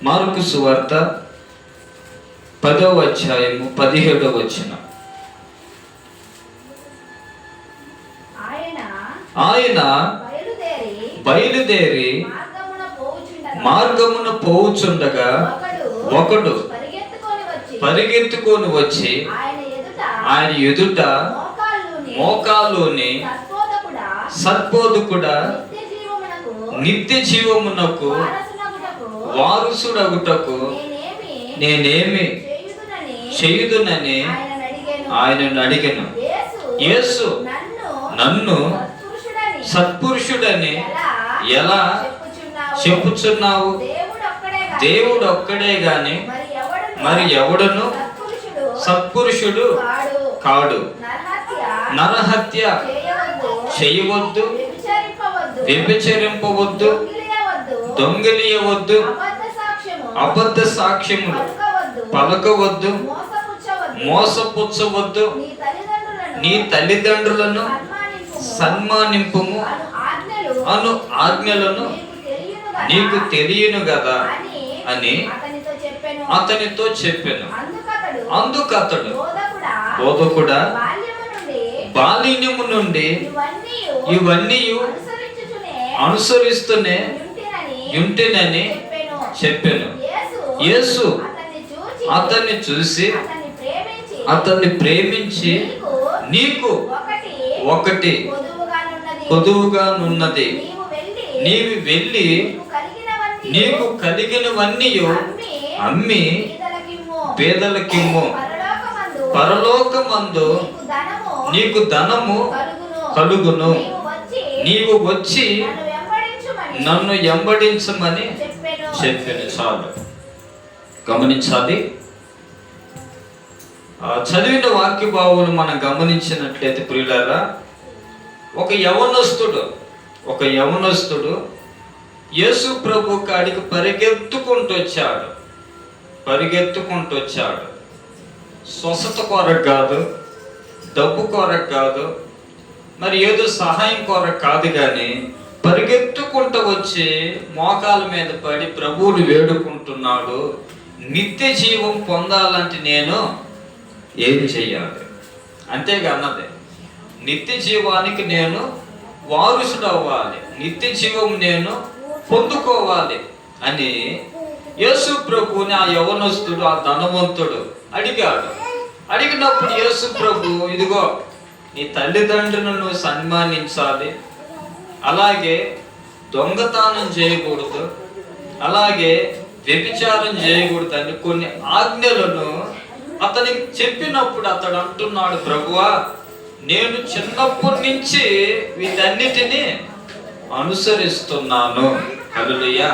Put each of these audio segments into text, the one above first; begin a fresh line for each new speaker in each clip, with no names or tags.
Mark సువార్త 10వ అధ్యాయము 17వ వచనం. ఆయన బయలుదేరి మార్గమున పోవుచుండగా ఒకడు పరిగెత్తుకొని వచ్చి ఆయన ఎదుట మోకాల్లోని సద్బోధకుడా, నిత్య జీవమునకు వారసుడగుటకు నేనేమి చేయుదునని ఆయనను అడిగెను. యేసు, నన్ను సత్పురుషుడని ఎలా చెప్పుచున్నావు? దేవుడు ఒక్కడే గాని మరి ఎవడును సత్పురుషుడు కాడు. నరహత్య చేయవద్దు, వ్యభిచరింపవద్దు, దొంగిలియవద్దు, అబద్ధ సాక్ష్యములు పలకవద్దు, మోసపుచ్చవద్దు, నీ తల్లిదండ్రులను సన్మానింపుము అను ఆజ్ఞలను నీకు తెలియను కదా అని అతనితో చెప్పెను. అందుకతడు, బోధకుడా, బాల్యము నుండి ఇవన్నీ అనుసరిస్తూనే ఉంటేనని చెప్పెను. యేసు అతన్ని చూసి అతన్ని ప్రేమించి, నీకు ఒకటి కొదువుగా నున్నది, నీవు వెళ్ళి నీకు కలిగినవన్నీ అమ్మి పేదలకిమ్ము, పరలోకమందు నీకు ధనము కలుగును, నీవు వచ్చి నన్ను వెంబడించమని చెప్పాను. చాలు గమనించాలి. చదివిన వాక్య భావాలు మనం గమనించినట్లయితే ప్రియులారా, ఒక యవనస్తుడు యేసు ప్రభు కాడికి పరిగెత్తుకుంటూ వచ్చాడు. స్వస్థత కొరకు కాదు, డబ్బు కొరకు కాదు, మరి ఏదో సహాయం కొరకు కాదు, కానీ పరిగెత్తుకుంటూ వచ్చి మోకాల మీద పడి ప్రభువుని వేడుకుంటున్నాడు. నిత్య జీవం పొందాలంటే నేను ఏం చెయ్యాలి? అంతేగానదే నిత్య జీవానికి నేను వారసుడు అవ్వాలి, నిత్య జీవం నేను పొందుకోవాలి అని యేసు ప్రభుని ఆ యవనస్తుడు, ఆ ధనవంతుడు అడిగినప్పుడు యేసు ప్రభు, ఇదిగో నీ తల్లిదండ్రులను సన్మానించాలి, అలాగే దొంగతనం చేయకూడదు, అలాగే వ్యభిచారం చేయకూడదు అని కొన్ని ఆజ్ఞలను అతనికి చెప్పినప్పుడు అతడు అంటున్నాడు, ప్రభువా, నేను చిన్నప్పటి నుంచి వీటన్నిటినీ అనుసరిస్తున్నాను. హల్లెలూయా.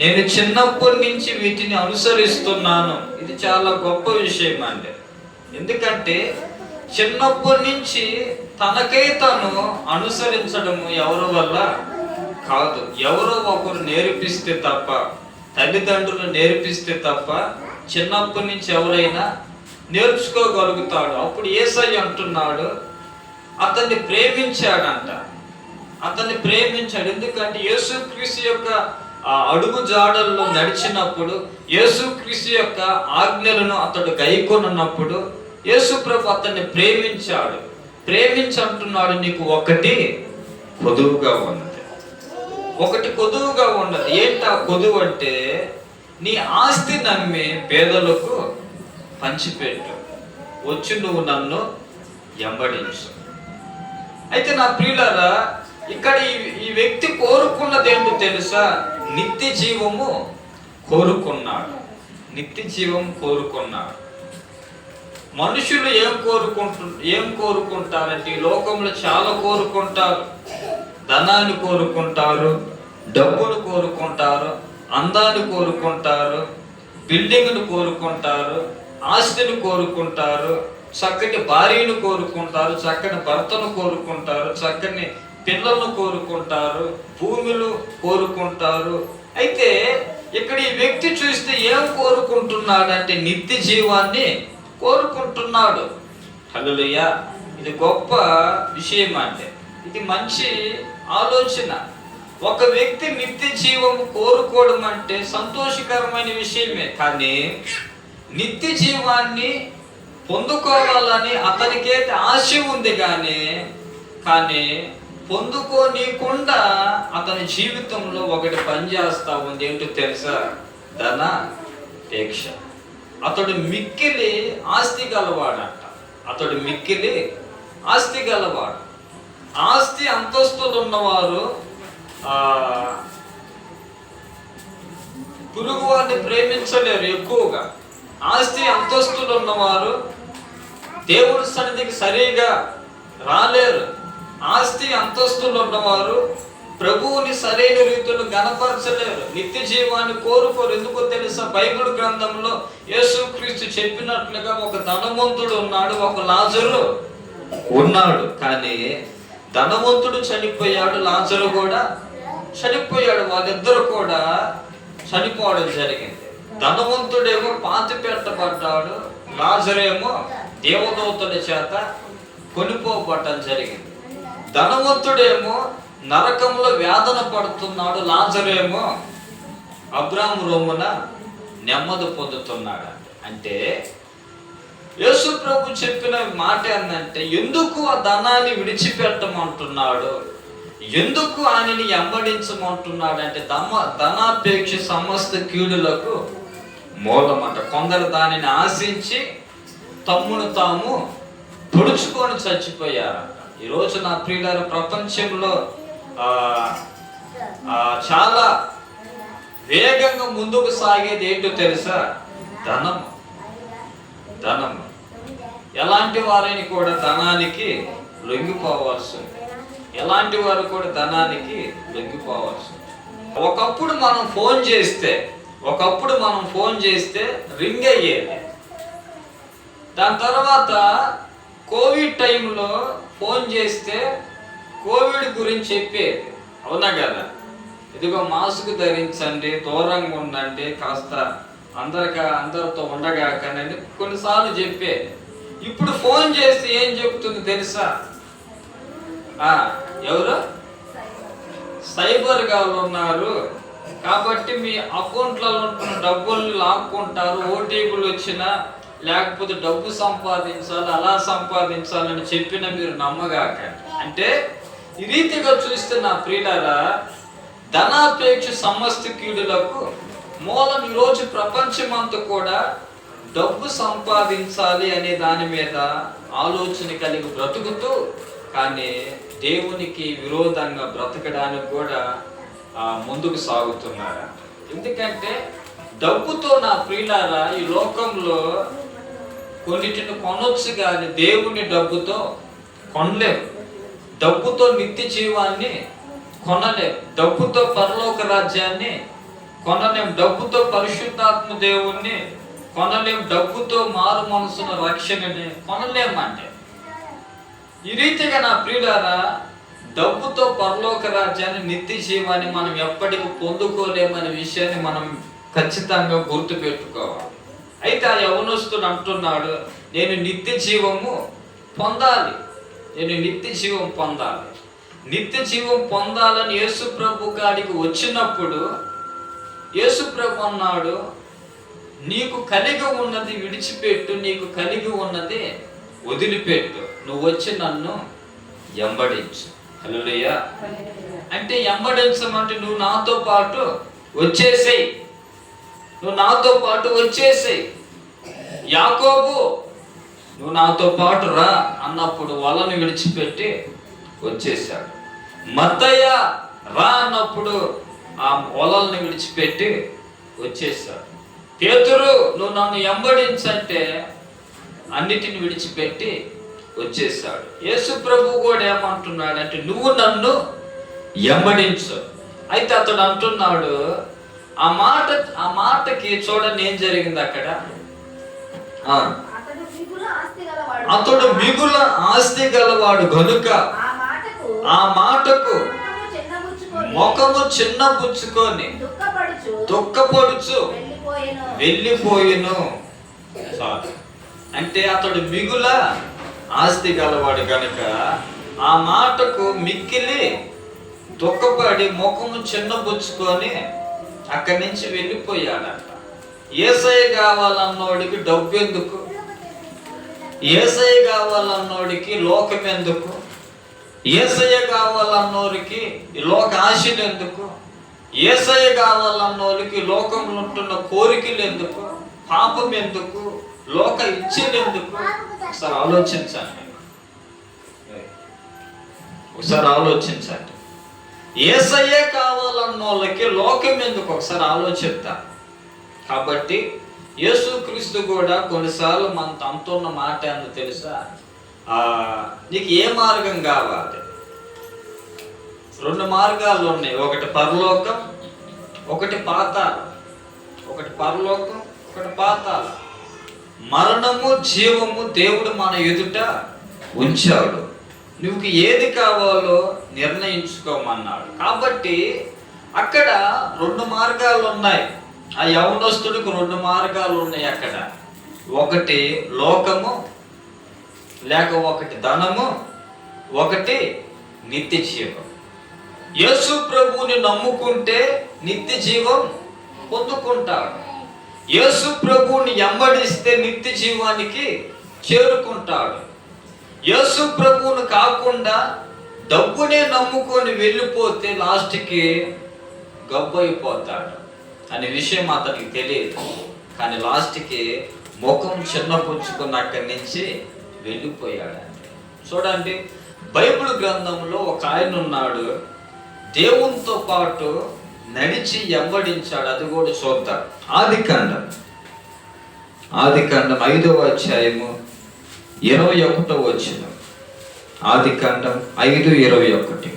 నేను చిన్నప్పటి నుంచి వీటిని అనుసరిస్తున్నాను. ఇది చాలా గొప్ప విషయం అండి. ఎందుకంటే చిన్నప్పటి నుంచి తనకై తను అనుసరించడము ఎవరి వల్ల కాదు, ఎవరో ఒకరు నేర్పిస్తే తప్ప, తల్లిదండ్రులు నేర్పిస్తే తప్ప చిన్నప్పటి నుంచి ఎవరైనా నేర్చుకోగలుగుతాడు. అప్పుడు యేసయ్య అంటున్నాడు, అతన్ని ప్రేమించాడంట. ఎందుకంటే యేసుక్రీస్తు యొక్క అడుగు జాడల్లో నడిచినప్పుడు, యేసుక్రీస్తు యొక్క ఆజ్ఞలను అతడు గైకొన్నప్పుడు యేసు ప్రభు అతన్ని ప్రేమించి అంటున్నాడు, నీకు ఒకటి కొదువుగా ఉన్నది. ఏంటా కొదువు అంటే, నీ ఆస్తి నమ్మి పేదలకు పంచిపెట్టు, వచ్చి నువ్వు నన్ను వెంబడించు. అయితే నా ప్రియులారా, ఇక్కడ ఈ వ్యక్తి కోరుకున్నది ఏంటో తెలుసా? నిత్య జీవము కోరుకున్నాడు. మనుషులు ఏం కోరుకుంటారంటే, ఈ లోకంలో చాలా కోరుకుంటారు. ధనాన్ని కోరుకుంటారు, డబ్బును కోరుకుంటారు, అందాన్ని కోరుకుంటారు, బిల్డింగ్ను కోరుకుంటారు, ఆస్తిని కోరుకుంటారు, చక్కటి భార్యను కోరుకుంటారు, చక్కని భర్తను కోరుకుంటారు, చక్కని పిల్లలను కోరుకుంటారు, భూములు కోరుకుంటారు. అయితే ఇక్కడ ఈ వ్యక్తి చూస్తే ఏం కోరుకుంటున్నాడంటే నిత్య జీవాన్ని కోరుకుంటున్నాడు. హల్లెలూయా. ఇది గొప్ప విషయం, అంటే ఇది మంచి ఆలోచన. ఒక వ్యక్తి నిత్య జీవం కోరుకోవడం అంటే సంతోషకరమైన విషయమే, కానీ నిత్య జీవాన్ని పొందుకోవాలని అతనికైతే ఆశ ఉంది, కానీ పొందుకోనీయకుండా అతని జీవితంలో ఒకటి పనిచేస్తా ఉంది. ఏంటో తెలుసా? ధనాపేక్ష. అతడు మిక్కిలి ఆస్తి గలవాడంట. అతడు మిక్కిలి ఆస్తి గలవాడు. ఆస్తి అంతస్తులు ఉన్నవారు పురుగు వారిని ప్రేమించలేరు ఎక్కువగా. ఆస్తి అంతస్తులు ఉన్నవారు దేవుడి సన్నిధికి సరిగా రాలేరు. ఆస్తి అంతస్తులు ఉన్నవారు ప్రభువుని సరైన రీతిలో గణపరచలేరు. నిత్య జీవాన్ని కోరుకోరు. ఎందుకో తెలుసా? బైబిల్ గ్రంథంలో యేసుక్రీస్తు చెప్పినట్లుగా ఒక ధనవంతుడు ఉన్నాడు, ఒక లాజరు ఉన్నాడు. కానీ ధనవంతుడు చనిపోయాడు, లాజరు కూడా చనిపోయాడు. వాళ్ళిద్దరు కూడా చనిపోవడం జరిగింది. ధనవంతుడేమో పాతి పెట్టబడ్డాడు, లాజరేమో దేవదూతల చేత కొనిపోబడటం జరిగింది. ధనవంతుడేమో నరకంలో వేదన పడుతున్నాడు, లాజరేమో అబ్రాహాము రొమ్మున నెమ్మది పొందుతున్నాడు. అంటే యేసు ప్రభు చెప్పిన మాట ఏంటంటే, ఎందుకు ఆ ధనాన్ని విడిచిపెట్టమంటున్నాడు, ఎందుకు ఆయనని వెంబడించమంటున్నాడు అంటే, ధనాపేక్ష సమస్త కీడులకు మూలమంట. కొందరు దానిని ఆశించి తమ్మును తాము పొడుచుకొని చచ్చిపోయారంట. ఈరోజు నా ప్రియులారా, ప్రపంచంలో చాలా వేగంగా ముందుకు సాగేది ఏంటో తెలుసా? ధనము. ధనము. ఎలాంటి వారిని కూడా ధనానికి లొంగిపోవాల్సింది. ఎలాంటి వారు కూడా ధనానికి లొంగిపోవాల్సింది. ఒకప్పుడు మనం ఫోన్ చేస్తే రింగ్ అయ్యేది. దాని తర్వాత కోవిడ్ టైంలో ఫోన్ చేస్తే కోవిడ్ గురించి చెప్పేది, అవునా కదా? ఇదిగో మాస్క్ ధరించండి, దూరంగా ఉండండి, కాస్త అందరితో ఉండగాకనండి కొన్నిసార్లు చెప్పేది. ఇప్పుడు ఫోన్ చేస్తే ఏం చెప్తుంది తెలుసా? ఎవరు? సైబర్ గాళ్ళు ఉన్నారు కాబట్టి మీ అకౌంట్లలో ఉంటున్న డబ్బులు లాక్కుంటారు, ఓటీపీలు వచ్చినా లేకపోతే డబ్బు సంపాదించాలి, అలా సంపాదించాలని చెప్పిన మీరు నమ్మగాక. అంటే ఈ రీతిగా చూస్తే నా ప్రియులారా, ధనాపేక్ష సమస్త కీడులకు మూలం. ఈరోజు ప్రపంచమంతా కూడా డబ్బు సంపాదించాలి అనే దాని మీద ఆలోచన కలిగి బ్రతుకుతూ, కానీ దేవునికి విరోధంగా బ్రతకడానికి కూడా ముందుకు సాగుతున్నారు. ఎందుకంటే డబ్బుతో నా ప్రియులారా ఈ లోకంలో కొన్నిటిని కొనొచ్చు, కానీ దేవుని డబ్బుతో కొనలేము. డబ్బుతో నిత్య జీవాన్ని కొనలేము. డబ్బుతో పరలోక రాజ్యాన్ని కొనలేం. డబ్బుతో పరిశుద్ధాత్మ దేవుణ్ణి కొనలేం. డబ్బుతో మారు మనసున రక్షణని కొనలేమంటే, ఈ రీతిగా నా ప్రియులారా డబ్బుతో పరలోక రాజ్యాన్ని, నిత్య జీవాన్ని మనం ఎప్పటికీ పొందుకోలేమనే విషయాన్ని మనం ఖచ్చితంగా గుర్తు పెట్టుకోవాలి. అయితే ఆ యవనస్తుడు అంటున్నాడు, నేను నిత్య జీవము పొందాలి, నిత్య జీవం పొందాలని యేసు ప్రభు గారికి వచ్చినప్పుడు యేసు ప్రభు అన్నాడు, నీకు కలిగి ఉన్నది విడిచిపెట్టు, నీకు కలిగి ఉన్నది వదిలిపెట్టు, నువ్వు వచ్చి నన్ను వెంబడించు. హల్లెలూయా. అంటే వెంబడించమంటే నువ్వు నాతో పాటు వచ్చేసేయ్. యాకోబు నువ్వు నాతో పాటు రా అన్నప్పుడు వలను విడిచిపెట్టి వచ్చేసాడు. మత్తయ్య రా అన్నప్పుడు ఆ వలల్ని విడిచిపెట్టి వచ్చేసాడు. పేతురు నువ్వు నన్ను వెంబడించంటే అన్నిటిని విడిచిపెట్టి వచ్చేసాడు. యేసు ప్రభు కూడా ఏమంటున్నాడు అంటే, నువ్వు నన్ను వెంబడించు. అయితే అతడు అంటున్నాడు, ఆ మాటకి చూడండి ఏం జరిగింది అక్కడ. అతడు మిగుల ఆస్తి గలవాడు గనుక ఆ మాటకు ముఖము చిన్నబుచ్చుకొని దుఃఖపడుచు వెళ్ళిపోయిను. అంటే అతడు మిగుల ఆస్తి గలవాడు గనుక ఆ మాటకు మిక్కిలి దుఃఖపడి ముఖము చిన్నబుచ్చుకొని అక్కడి నుంచి వెళ్ళిపోయాడంట. యేసయ్య కావాలన్నోడికి డబ్బు ఎందుకు? యేసయ్య కావాలన్నోడికి లోకం ఎందుకు? యేసయ్య కావాలన్నోడికి ఈ లోక ఆశలు ఎందుకు? యేసయ్య కావాలన్నోడికి లోకంలో ఉంటున్న కోరికలు ఎందుకు? పాపం ఎందుకు? లోక ఇచ్చేది ఎందుకు? ఒకసారి ఆలోచించండి. ఒకసారి ఆలోచించండి. యేసయ్యే కావాలన్న వాళ్ళకి లోకం ఎందుకు? ఒకసారి ఆలోచిద్దా. కాబట్టి యేసుక్రీస్తు కూడా కొన్నిసార్లు మన తమతున్న మాట ఏందో తెలుసా? నీకు ఏ మార్గం కావాలి? 2 మార్గాలు ఉన్నాయి. ఒకటి పరలోకం, ఒకటి పాతాళం. ఒకటి పరలోకం, ఒకటి పాతాళం. మరణము జీవము దేవుడు మన ఎదుట ఉంచాడు. నువ్వు ఏది కావాలో నిర్ణయించుకోమన్నాడు. కాబట్టి అక్కడ 2 మార్గాలు ఉన్నాయి. ఆ యవనస్తుడికి 2 మార్గాలు ఉన్నాయి అక్కడ. ఒకటి లోకము, లేక ఒకటి ధనము, ఒకటి నిత్య జీవం. యేసు ప్రభువుని నమ్ముకుంటే నిత్య జీవం పొందుకుంటాడు. యేసు ప్రభువుని వెంబడిస్తే నిత్య జీవానికి చేరుకుంటాడు. యేసు ప్రభువును కాకుండా డబ్బునే నమ్ముకొని వెళ్ళిపోతే లాస్ట్కి గబ్బైపోతాడు అనే విషయం అతనికి తెలియదు. కానీ లాస్ట్కి ముఖం చిన్నపుచ్చుకున్న అక్కడి నుంచి వెళ్ళిపోయాడండి. చూడండి, బైబిల్ గ్రంథంలో ఒక ఆయన ఉన్నాడు, దేవునితో పాటు నడిచి వెంబడించాడు. అది కూడా చూద్దాం. ఆదికాండం 5వ అధ్యాయము 21వ వచనం. ఆదికాండం 5:21.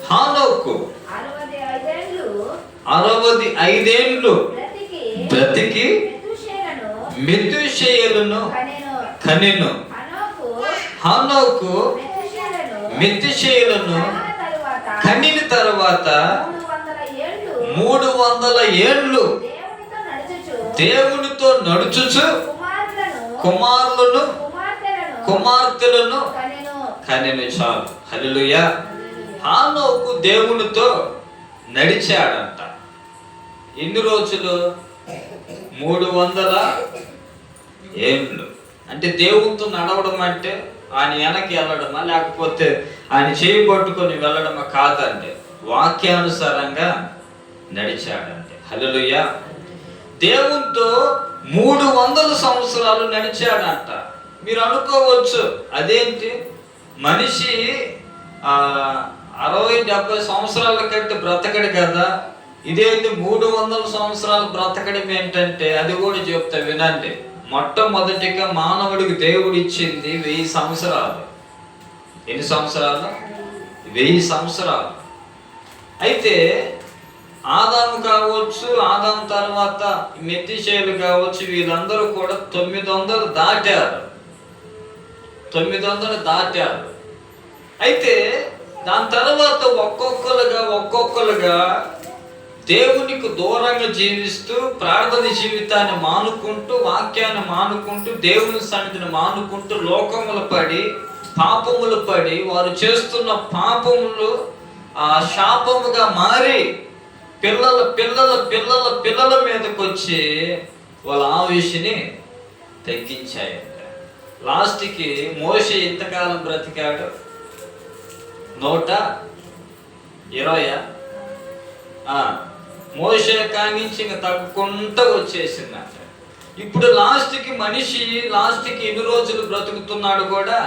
హానోకు 65 ఏండ్లు బ్రతికి మెతూషేయలును కనెను. హానోకు మెతూషేయలును కనిన తరువాత 300 ఏండ్లు దేవునితో నడుచుచు కుమారులను కుమార్తెలను కనెను. చాలు. హల్లెలూయా. హానోకు దేవునితో నడిచాడంట. ఎన్ని రోజులు? 300 ఏండ్లు. అంటే దేవునితో నడవడం అంటే ఆయన వెనక్కి వెళ్ళడమా, లేకపోతే ఆయన చేయి పట్టుకొని వెళ్ళడమా? కాదంటే వాక్యానుసారంగా నడిచాడంటే. హల్లెలూయా. దేవునితో 300 సంవత్సరాలు నడిచాడంట. మీరు అనుకోవచ్చు, అదేంటి మనిషి 60-70 సంవత్సరాల కంటే బ్రతకడు కదా, ఇదేంటి 300 సంవత్సరాలు బ్రతకడం ఏంటంటే అది కూడా చెప్తా వినండి. మొట్టమొదటిగా మానవుడికి దేవుడు ఇచ్చింది 1000 సంవత్సరాలు. ఎన్ని సంవత్సరాలు? 1000 సంవత్సరాలు. అయితే ఆదాము కావచ్చు, ఆదాము తర్వాత మెతూషేలు కావచ్చు, వీళ్ళందరూ కూడా 900 దాటారు. 900 దాటారు. అయితే దాని తర్వాత ఒక్కొక్కరుగా దేవునికి దూరంగా జీవిస్తూ, ప్రార్థన జీవితాన్ని మానుకుంటూ, వాక్యాన్ని మానుకుంటూ, దేవుని సన్నిధిని మానుకుంటూ, లోకములు పడి, పాపములు పడి, వారు చేస్తున్న పాపములు శాపముగా మారి పిల్లల మీదకి వచ్చి వాళ్ళ ఆయుష్ని తగ్గించాయంట. లాస్ట్కి మోషే ఇంతకాలం బ్రతికాడు? 120. మోషే కానించి ఇంకా తగ్గకుండా వచ్చేసిందంట. ఇప్పుడు లాస్ట్కి మనిషి ఎన్ని రోజులు బ్రతుకుతున్నాడు కూడా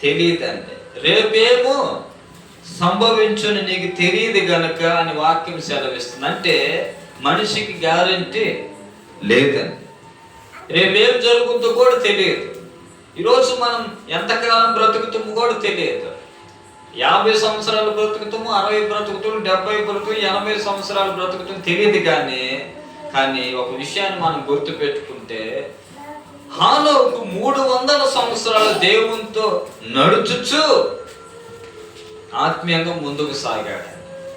తెలియదండి. రేపేమో సంభవించుని నీకు తెలియదు గనక అని వాక్యం సెలవిస్తుంది. అంటే మనిషికి గ్యారంటీ లేదండి. రేపేం జరుగుతుందో కూడా తెలియదు. ఈరోజు మనం ఎంతకాలం బ్రతుకుతామో కూడా తెలియదు. 50 సంవత్సరాలు బ్రతుకుతాము, 60 బ్రతుకుతాము, 70 బ్రతుకుతాము, 80 సంవత్సరాలు బ్రతుకుతాము తెలియదు. కానీ ఒక విషయాన్ని మనం గుర్తుపెట్టుకుంటే, హానోకు 300 సంవత్సరాలు దేవునితో నడుచుచు ఆత్మీయంగా ముందుకు సాగాడు.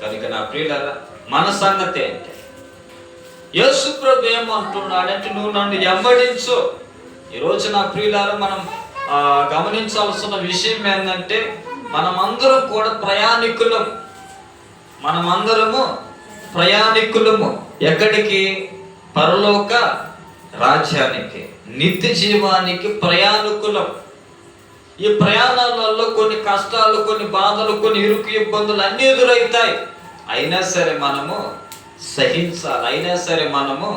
కనుక నా ప్రియులారా, మన సంగతి ఏంటి? యేసు ప్రభు ఏమంటున్నాడంటే, నువ్వు నన్ను వెంబడించు. ఈరోజు నా ప్రియులారా, మనం గమనించాల్సిన విషయం ఏంటంటే మనమందరం కూడా ప్రయాణికులం. మనమందరము ప్రయాణికులము. ఎక్కడికి? పరలోక రాజ్యానికి, నిత్య జీవానికి ప్రయాణికులం. ఈ ప్రయాణాలలో కొన్ని కష్టాలు, కొన్ని బాధలు, కొన్ని ఇరుకు ఇబ్బందులు అన్నీ ఎదురవుతాయి. అయినా సరే మనము సహించాలి, అయినా సరే మనము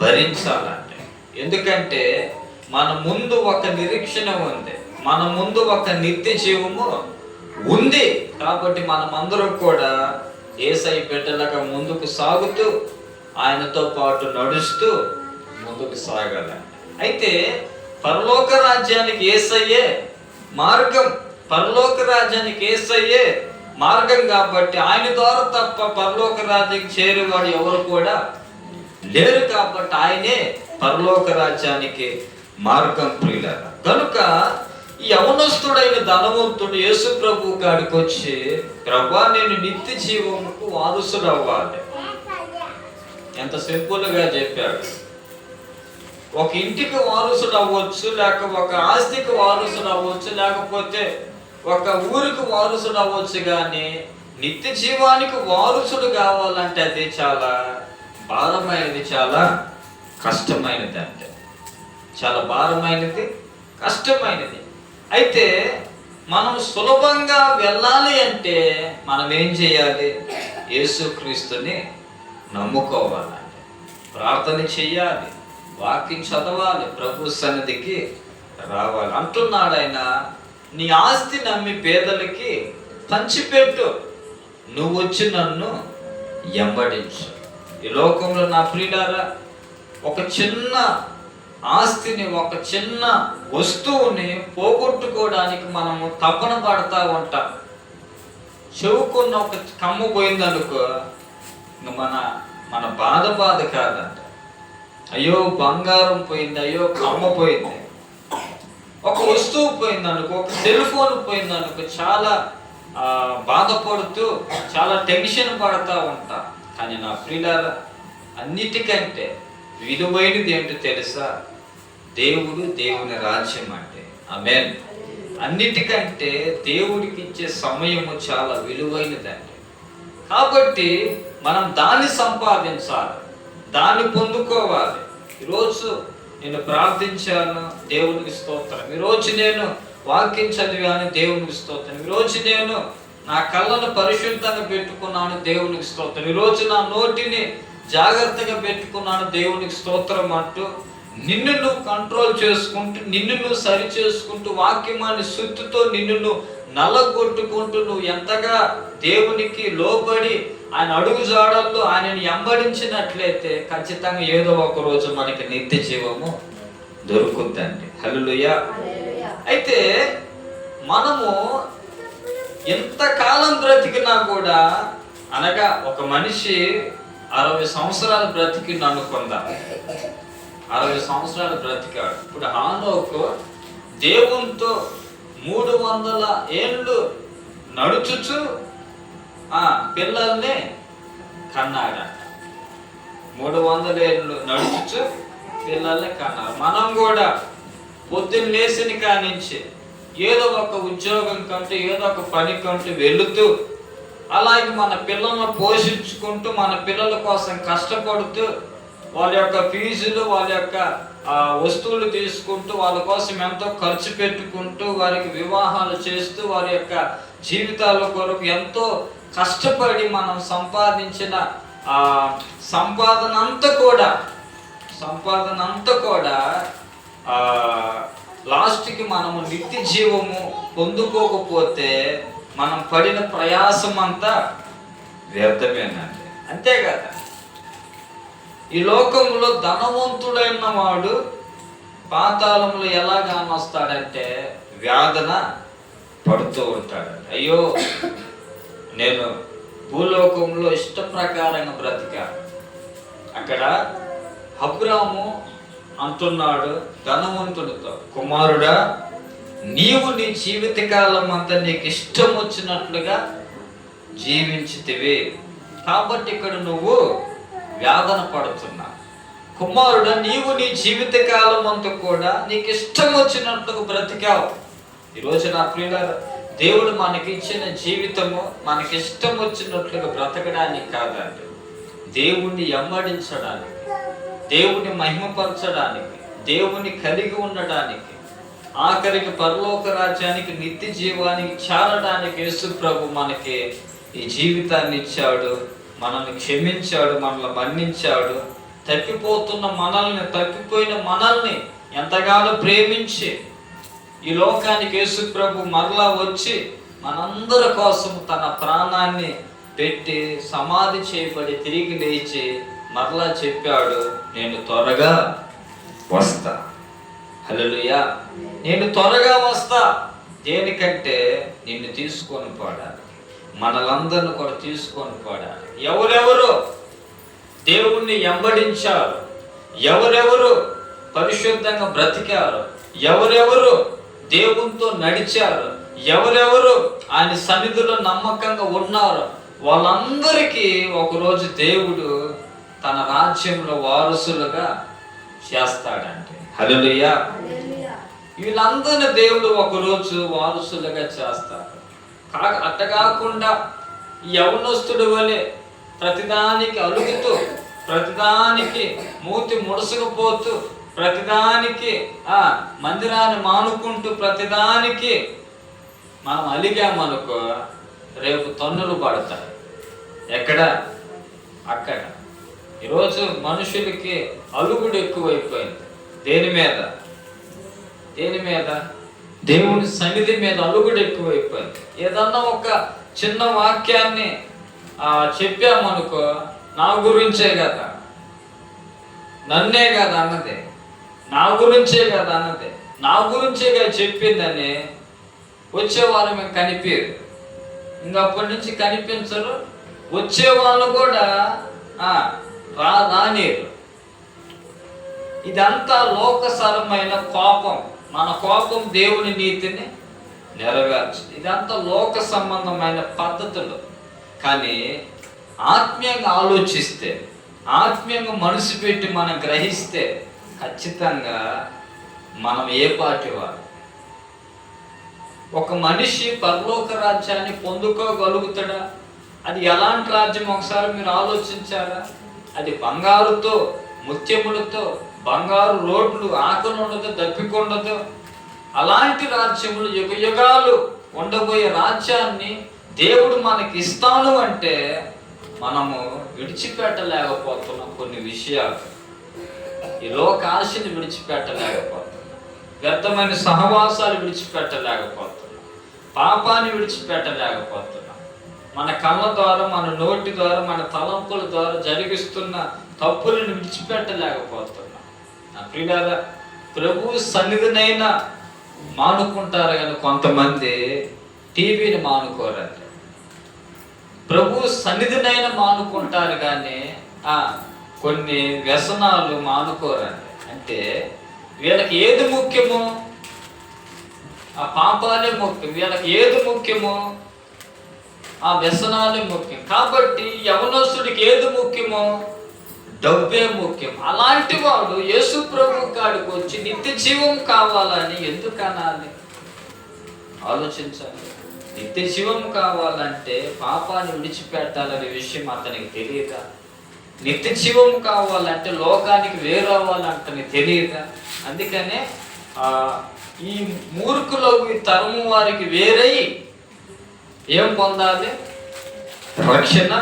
భరించాలంటే. ఎందుకంటే మన ముందు ఒక నిరీక్షణ ఉంది, మన ముందు ఒక నిత్య జీవము ఉంది. కాబట్టి మనమందరం కూడా యేసయ్య బిడ్డలుగా ముందుకు సాగుతూ ఆయనతో పాటు నడుస్తూ ముందుకు సాగాలి. అయితే పరలోక రాజ్యానికి యేసయ్యే మార్గం, పరలోక రాజ్యానికి యేసయ్యే మార్గం. కాబట్టి ఆయన ద్వారా తప్ప పరలోక రాజ్యానికి చేరేవాడు ఎవరు కూడా లేరు. కాబట్టి ఆయనే పరలోక రాజ్యానికి మార్గం ప్రియులారా. కనుక ఈ యవనస్తుడైన ధనవంతుడు యేసు ప్రభు కాడికి వచ్చి, ప్రభా నేను నిత్య జీవముకు వారసుడు అవ్వాలి. ఎంత సింపుల్గా చెప్పాడు. ఒక ఇంటికి వారసుడు అవ్వచ్చు, లేక ఒక ఆస్తికి వారసుడు అవ్వచ్చు, లేకపోతే ఒక ఊరికి వారసుడు అవ్వచ్చు. కానీ నిత్య జీవానికి వారసుడు కావాలంటే అది చాలా భారమైనది, చాలా కష్టమైనది. అంటే చాలా భారమైనది, కష్టమైనది. అయితే మనం సులభంగా వెళ్ళాలి అంటే మనం ఏం చేయాలి? యేసుక్రీస్తుని నమ్ముకోవాలంటే ప్రార్థన చెయ్యాలి, వాక్యం చదవాలి, ప్రభు సన్నిధికి రావాలి. అంటున్నాడు ఆయన, నీ ఆస్తి నమ్మి పేదలకి పంచిపెట్టు, నువ్వు వచ్చి నన్ను ఎంబడించు. ఈ లోకంలో నా ప్రియులారా, ఒక చిన్న ఆస్తిని, ఒక చిన్న వస్తువుని పోగొట్టుకోవడానికి మనము తపన పడతా ఉంటాం. చెవుకున్న ఒక కమ్మ పోయిందనుకో, మన బాధ కాదంట. అయ్యో బంగారం పోయింది, అయ్యో కమ్మ పోయింది. ఒక వస్తువు పోయిందనుకో, ఒక సెల్ ఫోన్ పోయిందనుకో, చాలా బాధపడుతూ చాలా టెన్షన్ పడతా ఉంటా. కానీ నా ప్రియులారా, అన్నిటికంటే విలువైనది ఏంటో తెలుసా? దేవుడు, దేవుని రాజ్యం అంటే. ఆమేన్. అన్నిటికంటే దేవుడికి ఇచ్చే సమయము చాలా విలువైనదండి. కాబట్టి మనం దాన్ని సంపాదించాలి, దాన్ని పొందుకోవాలి. ఈరోజు నేను ప్రార్థించాను, దేవునికి స్తోత్రం. ఈరోజు నేను వాక్యం చదివాను, దేవునికి స్తోత్రం. ఈరోజు నేను నా కళ్ళను పరిశుద్ధంగా పెట్టుకున్నాను, దేవునికి స్తోత్రం. ఈరోజు నా నోటిని జాగ్రత్తగా పెట్టుకున్నాను, దేవునికి స్తోత్రం అంటూ నిన్ను నువ్వు కంట్రోల్ చేసుకుంటూ, నిన్ను నువ్వు సరి చేసుకుంటూ, వాక్యమాన్ని శుద్ధితో నిన్ను నువ్వు నలగొట్టుకుంటూ నువ్వు ఎంతగా దేవునికి లోబడి ఆయన అడుగు జాడల్లో ఆయనని ఎంబడించినట్లయితే ఖచ్చితంగా ఏదో ఒక రోజు మనకి నిత్య జీవము దొరుకుతుందండి. హల్లెలూయా. అయితే మనము ఎంతకాలం బ్రతికినా కూడా, అనగా ఒక మనిషి 60 సంవత్సరాలు బ్రతికిండు అనుకుందాం. 60 సంవత్సరాలు బ్రతికాడు. ఇప్పుడు హానోకు దేవునితో 300 ఏళ్ళు నడుచుచు పిల్లల్ని కన్నాడంట. 300 ఏళ్ళు నడుచుచు పిల్లల్ని కన్నారు. మనం కూడా పొద్దున్న లేచిన కానించి ఏదో ఒక ఉద్యోగం కంటూ, ఏదో ఒక పని కంటూ వెళుతూ, అలాగే మన పిల్లలను పోషించుకుంటూ, మన పిల్లల కోసం కష్టపడుతూ, వాళ్ళ యొక్క ఫీజులు, వాళ్ళ యొక్క వస్తువులు తీసుకుంటూ, వాళ్ళ కోసం ఎంతో ఖర్చు పెట్టుకుంటూ, వారికి వివాహాలు చేస్తూ, వారి యొక్క జీవితాల కొరకు ఎంతో కష్టపడి మనం సంపాదించిన సంపాదన అంతా కూడా లాస్ట్కి మనము నిత్య జీవము పొందుకోకపోతే మనం పడిన ప్రయాసం అంతా వ్యర్థమేనండి. అంతే కదా. ఈ లోకంలో ధనవంతుడైన వాడు పాతాళంలో ఎలాగాని వస్తాడంటే వ్యాధన పడుతూ ఉంటాడు. అయ్యో నేను భూలోకంలో ఇష్ట ప్రకారంగా బ్రతికాను. అక్కడ అబ్రాము అంటున్నాడు ధనవంతుడితో, కుమారుడా, నీవు నీ జీవితకాలం అంతా నీకు ఇష్టం వచ్చినట్లుగా జీవించితివి, కాబట్టి ఇక్కడ నువ్వు వేదన పడుతున్నా. కుమారుడు, నీవు నీ జీవిత కాలం అంతా కూడా నీకు ఇష్టం వచ్చినట్లుగా బ్రతికావు. ఈరోజు నా ప్రియులారా, దేవుడు మనకి ఇచ్చిన జీవితము మనకి ఇష్టం వచ్చినట్లుగా బ్రతకడానికి కాదండి, దేవుణ్ణి వెంబడించడానికి, దేవుణ్ణి మహిమపరచడానికి, దేవుణ్ణి కలిగి ఉండడానికి, ఆఖరికి పరలోక రాజ్యానికి, నిత్య జీవానికి చేరడానికి యేసు ప్రభు మనకి ఈ జీవితాన్ని ఇచ్చాడు. మనల్ని క్షమించాడు, మనల్ని మన్నించాడు. తప్పిపోయిన మనల్ని ఎంతగానో ప్రేమించి ఈ లోకానికి యేసు ప్రభు మరలా వచ్చి మనందరి కోసం తన ప్రాణాన్ని పెట్టి సమాధి చేయబడి తిరిగి లేచి మరలా చెప్పాడు, నేను త్వరగా వస్తా. హల్లెలూయా. నేను త్వరగా వస్తా. దేనికంటే నిన్ను తీసుకొని పోవడానికి, మనలందరిని కూడా తీసుకొని పోవడానికి. ఎవరెవరు దేవుణ్ణి వెంబడించారు, ఎవరెవరు పరిశుద్ధంగా బ్రతికారు, ఎవరెవరు దేవునితో నడిచారు, ఎవరెవరు ఆయన సన్నిధిలో నమ్మకంగా ఉన్నారు, వాళ్ళందరికీ ఒకరోజు దేవుడు తన రాజ్యంలో వారసులుగా చేస్తాడంటే. హల్లెలూయా. వీళ్ళందరినీ దేవుడు ఒకరోజు వారసులుగా చేస్తాడు. అట్ట కాకుండా యవనస్తుడు వలె ప్రతిదానికి అలుగుతూ, ప్రతిదానికి మూతి ముడుసుకుపోతూ, ప్రతిదానికి మందిరాన్ని మానుకుంటూ, ప్రతిదానికి మనం అలిగామనుకో రేపు తన్నులు పడతాయి. ఎక్కడ? అక్కడ. ఈరోజు మనుషులకి అలుగుడు ఎక్కువైపోయింది. దేని మీద? దేవుని సన్నిధి మీద అలుగుడు ఎక్కువైపోయింది. ఏదన్నా ఒక చిన్న వాక్యాన్ని చెప్పామనుకో, నా గురించే కదా, నన్నే కదా అన్నదే, నా గురించే కదా అన్నదే, నా గురించే కదా చెప్పిందని వచ్చేవారు మేము కనిపించరు. ఇంకప్పటి నుంచి కనిపించరు. వచ్చే వాళ్ళు కూడా రానిరు. ఇదంతా లోకసరమైన కోపం. మన కోపం దేవుని నీతిని నెరవేర్చు. ఇదంతా లోక సంబంధమైన పద్ధతులు. కానీ ఆత్మీయంగా ఆలోచిస్తే, ఆత్మీయంగా మనసు పెట్టి మనం గ్రహిస్తే ఖచ్చితంగా మనం ఏ పార్టీ వారు. ఒక మనిషి పరలోక రాజ్యాన్ని పొందుకోగలుగుతాడా? అది ఎలాంటి రాజ్యం ఒకసారి మీరు ఆలోచించారా? అది బంగారుతో, ముత్యములతో, బంగారు రోడ్లు, ఆకలి ఉండదు, దప్పికొండదు. అలాంటి రాజ్యములు యుగయుగాలు ఉండబోయే రాజ్యాన్ని దేవుడు మనకి ఇస్తాను అంటే మనము విడిచిపెట్టలేకపోతున్నాం. కొన్ని విషయాలు ఈ లోక ఆశని విడిచిపెట్టలేకపోతున్నాం, వ్యర్థమైన సహవాసాలు విడిచిపెట్టలేకపోతున్నాం, పాపాన్ని విడిచిపెట్టలేకపోతున్నాం. మన కళ్ళ ద్వారా, మన నోటి ద్వారా, మన తలంపుల ద్వారా జరిగిస్తున్న తప్పులను విడిచిపెట్టలేకపోతున్నాం. నా ప్రియులారా, ప్రభు సన్నిధినైనా మానుకుంటారు కానీ కొంతమంది టీవీని మానుకోరండి. ప్రభు సన్నిధినైనా మానుకుంటారు కానీ కొన్ని వ్యసనాలు మానుకోరండి. అంటే వీళ్ళకి ఏది ముఖ్యమో ఆ పాపాలే ముఖ్యం, వీళ్ళకి ఏది ముఖ్యమో ఆ వ్యసనాలే ముఖ్యం. కాబట్టి యవనస్తుడికి ఏది ముఖ్యమో డబ్బే ముఖ్యం. అలాంటి వాడు యేసు ప్రభు కాడికి వచ్చి నిత్య జీవం కావాలని ఎందుకు అనాలి? ఆలోచించాలి. నిత్య జీవం కావాలంటే పాపాన్ని విడిచిపెట్టాలనే విషయం అతనికి తెలియదా? నిత్య జీవం కావాలంటే లోకానికి వేరవ్వాలంటే తెలియదా? అందుకనే ఈ మూర్ఖులు ఈ తరము వారికి వేరై ఏం పొందాలి? రక్షణ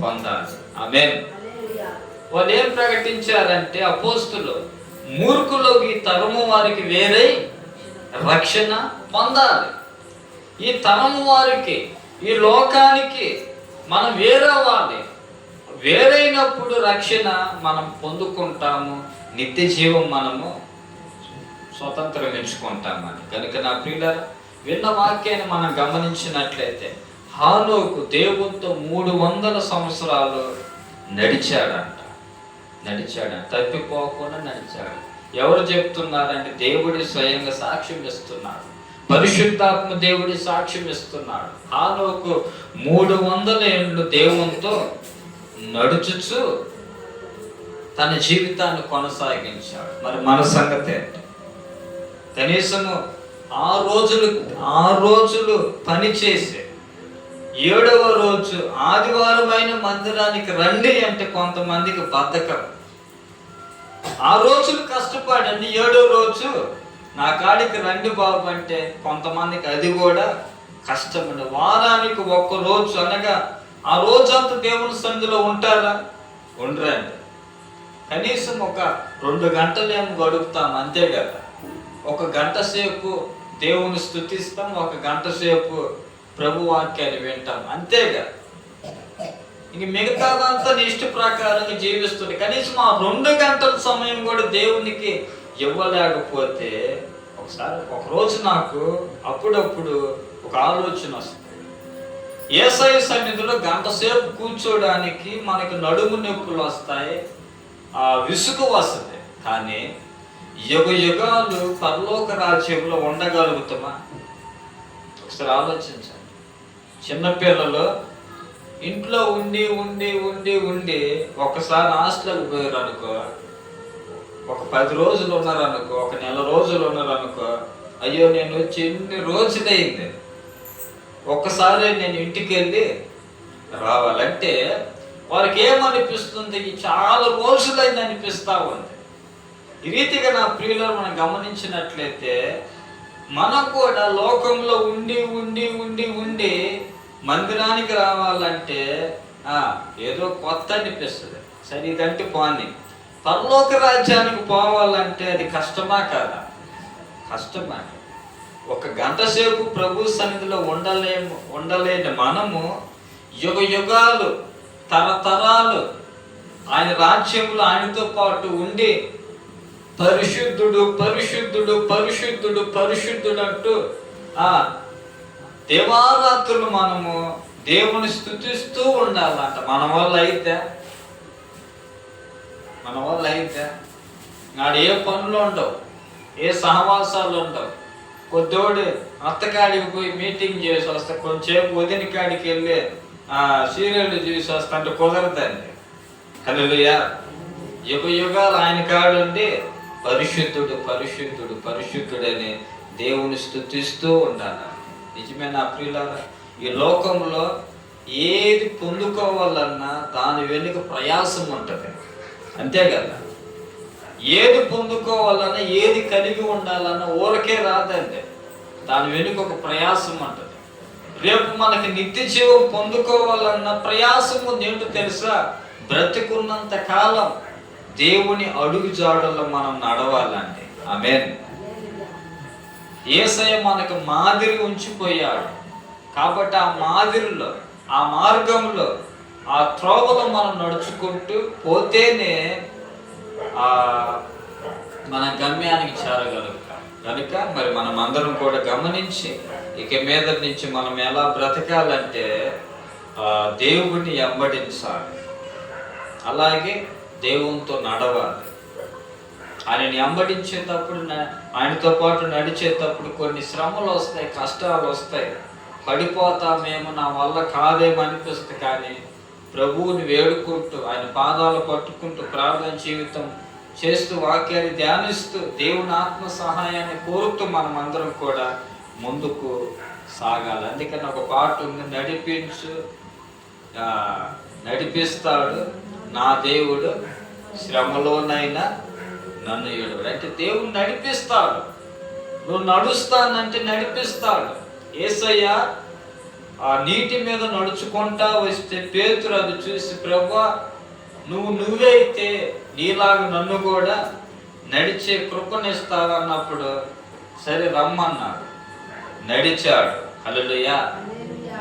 పొందాలి. ఆమేన్. వాళ్ళు ఏం ప్రకటించారంటే అపోస్తులు, మూర్ఖులు ఈ తరము వారికి వేరై రక్షణ పొందాలి. ఈ తరము వారికి, ఈ లోకానికి మనం వేరవ్వాలి. వేరైనప్పుడు రక్షణ మనం పొందుకుంటాము, నిత్య జీవం మనము స్వతంత్రం ఎంచుకుంటామని. కనుక నా ప్రియులారా, విన్న వాక్యాన్ని మనం గమనించినట్లయితే హానోకు దేవునితో 300 సంవత్సరాలు నడిచాడంట. తప్పిపోకుండా నడిచాడు. ఎవరు చెప్తున్నారంటే దేవుడి స్వయంగా సాక్ష్యం ఇస్తున్నాడు, పరిశుద్ధాత్మ దేవుడి సాక్ష్యం ఇస్తున్నాడు. హానోకు 300 ఏళ్ళు దేవునితో నడుచుచు తన జీవితాన్ని కొనసాగించాడు. మరి మన సంగతి ఏంటి? కనీసము 6 రోజులు పని చేసి 7వ రోజు ఆదివారమైన మందిరానికి రండి అంటే కొంతమందికి బద్ధకం. 6 రోజులు కష్టపడండి, 7వ రోజు నా కాడికి రండి బాబు అంటే కొంతమందికి అది కూడా కష్టమండి. వారానికి 1 రోజు అనగా ఆ రోజంతా దేవుని సన్నిధిలో ఉంటారా? ఉండరండి. కనీసం ఒక 2 గంటలేమో గడుపుతాం, అంతే కదా. 1 గంట సేపు దేవుని స్తుతిస్తాం, 1 గంట సేపు ప్రభు వాక్యాన్ని వింటాం, అంతేగా. ఇంక మిగతాదంతా నీ ఇష్ట ప్రకారంగా జీవిస్తుంది. కనీసం ఆ 2 గంటల సమయం కూడా దేవునికి ఇవ్వలేకపోతే ఒక రోజు నాకు అప్పుడప్పుడు ఒక ఆలోచన వస్తుంది. యేసయ్య సన్నిధిలో 1 గంట సేపు కూర్చోడానికి మనకి నడుము నొప్పులు వస్తాయి, విసుగు వస్తుంది. కానీ యుగాలు పరలోక రాజ్యంలో ఉండగలుగుతామా? ఒకసారి ఆలోచించండి. చిన్నపిల్లలు ఇంట్లో ఉండి ఉండి ఉండి ఉండి ఒకసారి హాస్టల్కి పోయారు అనుకో, ఒక 10 రోజులు ఉన్నారనుకో, ఒక నెల రోజులు ఉన్నారనుకో, అయ్యో నేను వచ్చి ఎన్ని రోజులైంది, ఒక్కసారి నేను ఇంటికి వెళ్ళి రావాలంటే వారికి ఏమనిపిస్తుంది? చాలా రోజులైంది అనిపిస్తూ ఉంది. ఈ రీతిగా నా ప్రియులను మనం గమనించినట్లయితే మనం కూడా లోకంలో ఉండి ఉండి ఉండి ఉండి మందిరానికి రావాలంటే ఏదో కొత్త అనిపిస్తుంది. సరే ఇదంటే పోనీ. పరలోక రాజ్యానికి పోవాలంటే అది కష్టమా కాదా? కష్టమా. 1 గంట సేపు ప్రభు సన్నిధిలో ఉండలేని మనము యుగాలు తరతరాలు ఆయన రాజ్యంలో ఆయనతో పాటు ఉండి పరిశుద్ధుడు పరిశుద్ధుడు పరిశుద్ధుడు పరిశుద్ధుడు అంటూ దేవారాత్రులు మనము దేవుని స్తుతిస్తూ ఉండాలంట. మన వల్ల అయితే నాడు ఏ పనులు ఉండవు, ఏ సహవాసాలు ఉండవు. కొద్దోడు అత్తకాడికి పోయి మీటింగ్ చేసి వస్తే కొంచెంసేపు వదిన కాడికి వెళ్ళి సీరియల్ చూసి వస్తా అంటే కుదరదండి. హల్లెలూయా. యుగాలు ఆయన కాడుండి పరిశుద్ధుడు పరిశుద్ధుడు పరిశుద్ధుడని దేవుని స్తుతిస్తూ ఉండాలి. నిజమే నా ప్రియులారా. ఈ లోకంలో ఏది పొందుకోవాలన్నా దాని వెనుక ప్రయాసం ఉంటుంది, అంతే కదా. ఏది పొందుకోవాలన్నా ఏది కలిగి ఉండాలన్నా ఊరకే రాదండి, దాని వెనుక ఒక ప్రయాసం ఉంటుంది. రేపు మనకి నిత్య జీవం పొందుకోవాలన్న ప్రయాసం ఉంది. ఏంటో తెలుసా? బ్రతికున్నంత కాలం దేవుని అడుగు జాడల్లో మనం నడవాలండి. ఆమేన్. యేసయ్య మనకు మాదిరి ఉంచిపోయాడు కాబట్టి ఆ మాదిరిలో, ఆ మార్గంలో, ఆ త్రోవలో మనం నడుచుకుంటూ పోతేనే మన గమ్యానికి చేరగలుగుతాం. కనుక మరి మనం అందరం కూడా గమనించి ఇక మీద నుంచి మనం ఎలా బ్రతకాలంటే దేవుడిని వెంబడించాలి, అలాగే దేవునితో నడవాలి. ఆయనని వెంబడించేటప్పుడు, ఆయనతో పాటు నడిచేటప్పుడు కొన్ని శ్రమలు వస్తాయి, కష్టాలు వస్తాయి, పడిపోతామేమో, నా వల్ల కాదేమో అనిపిస్తుంది. కానీ ప్రభువుని వేడుకుంటూ ఆయన పాదాలు పట్టుకుంటూ ప్రార్థన జీవితం చేస్తూ వాక్యాన్ని ధ్యానిస్తూ దేవుని ఆత్మ సహాయాన్ని కోరుతూ మనం అందరం కూడా ముందుకు సాగాలి. అందుకని ఒక పాట ఉంది, నడిపిస్తాడు నా దేవుడు శ్రమలోనైనా నన్ను ఏడువాడు. అంటే దేవుడు నడిపిస్తాడు. నువ్వు నడుస్తానంటే నడిపిస్తాడు. యేసయ్య ఆ నీటి మీద నడుచుకుంటా వస్తే పేతురు అది చూసి, ప్రభువా నువ్వే అయితే నీలాగా నన్ను కూడా నడిచే కృపనిస్తావన్నప్పుడు సరే రమ్మన్నాడు. నడిచాడు. హల్లెలూయా.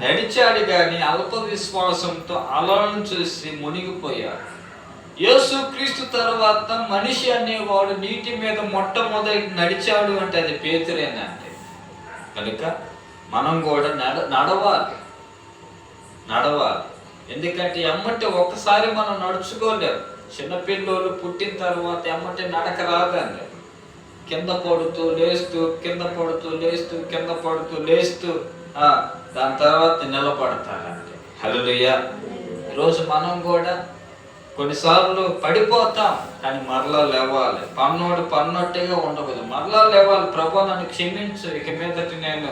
నడిచాడు కానీ అల్ప విశ్వాసంతో అలలను చూసి మునిగిపోయాడు. యేసు క్రీస్తు తర్వాత మనిషి అనేవాడు నీటి మీద మొట్టమొదటి నడిచాడు అంటే అది పేతురేనంటే. కనుక మనం కూడా నడవాలి. ఎందుకంటే ఎమ్మటే ఒక్కసారి మనం నడుచుకోలేము. చిన్నపిల్లలు పుట్టిన తర్వాత ఎమ్మటే నడక రాదండి. కింద పడుతూ లేస్తూ, కింద పడుతూ లేస్తూ, కింద పడుతూ లేస్తూ దాని తర్వాత నిలబడతారండి. హల్లెలూయా. ఈరోజు మనం కూడా కొన్నిసార్లు పడిపోతాం, కానీ మరలా లేవాలి. పన్నోడు పన్నట్టుగా ఉండకూడదు, మరలా లేవాలి. ప్రభు నన్ను క్షమించు, ఇక మీదటి నేను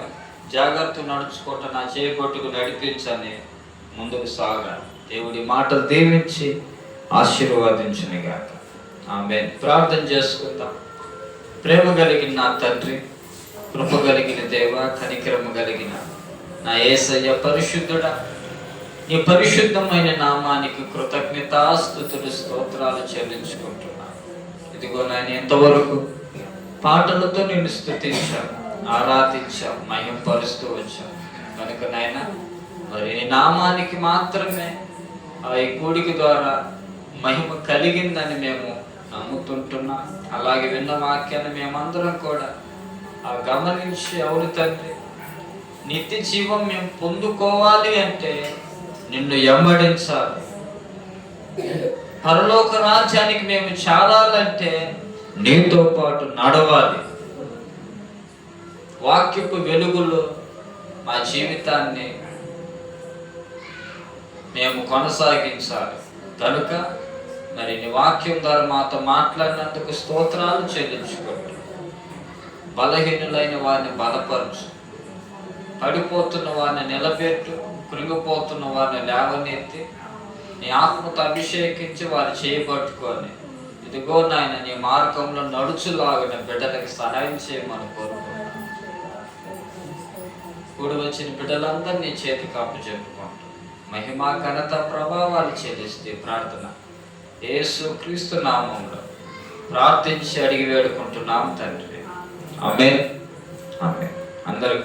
జాగ్రత్త నడుచుకుంటా, నా చేయబొట్టుకు నడిపించని ముందుకు సాగాలి. దేవుడి మాటలు దీవించి ఆశీర్వాదించునుగాక. ఆమేన్. ప్రార్థన చేసుకుందాం. ప్రేమ కలిగిన నా తండ్రి, కృప కలిగిన దేవ, కనికరము కలిగిన నా యేసయ్య పరిశుద్ధుడా, నీ పరిశుద్ధమైన నామానికి కృతజ్ఞతాస్తుతులు స్తోత్రాలు చెల్లించుకుంటున్నాను. ఇదిగో నాయన, ఎంతవరకు పాటలతో నిన్ను స్తుతించాను, ఆరాధించాం, మహింపరుస్తూ వచ్చాం కనుక నాయన, మరి నీ నామానికి మాత్రమే ఈ కూడిక ద్వారా మహిమ కలిగిందని మేము నమ్ముతుంటున్నాం. అలాగే విన్న వాక్యాన్ని మేమందరం కూడా గమనించి, అవును తండ్రి, నిత్య జీవం మేము పొందుకోవాలి అంటే నిన్ను వెంబడించాలి, పరలోక రాజ్యానికి మేము చేరాలంటే నీతో పాటు నడవాలి. వాక్యపు వెలుగులో మా జీవితాన్ని మేము కొనసాగించాలి. కనుక మరి నీ వాక్యం ద్వారా మాతో మాట్లాడినందుకు స్తోత్రాలు చెల్లించుకుంటూ, బలహీనులైన వారిని బలపరచు, పడిపోతున్న వారిని నిలబెట్టు, కృంగిపోతున్న వారిని లేవనెత్తి నీ ఆత్మతో అభిషేకించి వారు చేయబట్టుకొని, ఇదిగో నాయన నీ మార్గంలో నడుచులాగిన బిడ్డలకు సహాయం చేయమని కోరుకుంటున్నాను. కూడి వచ్చిన బిడ్డలందరూ నీ చేతికి అప్పచెప్పుకుంటూ మహిమ ఘనత ప్రభావాలు చెల్లిస్తే ప్రార్థన యేసు క్రీస్తు నామంలో ప్రార్థించి అడిగి వేడుకుంటున్నాం తండ్రి. ఆమేన్. ఆమేన్. అందరికీ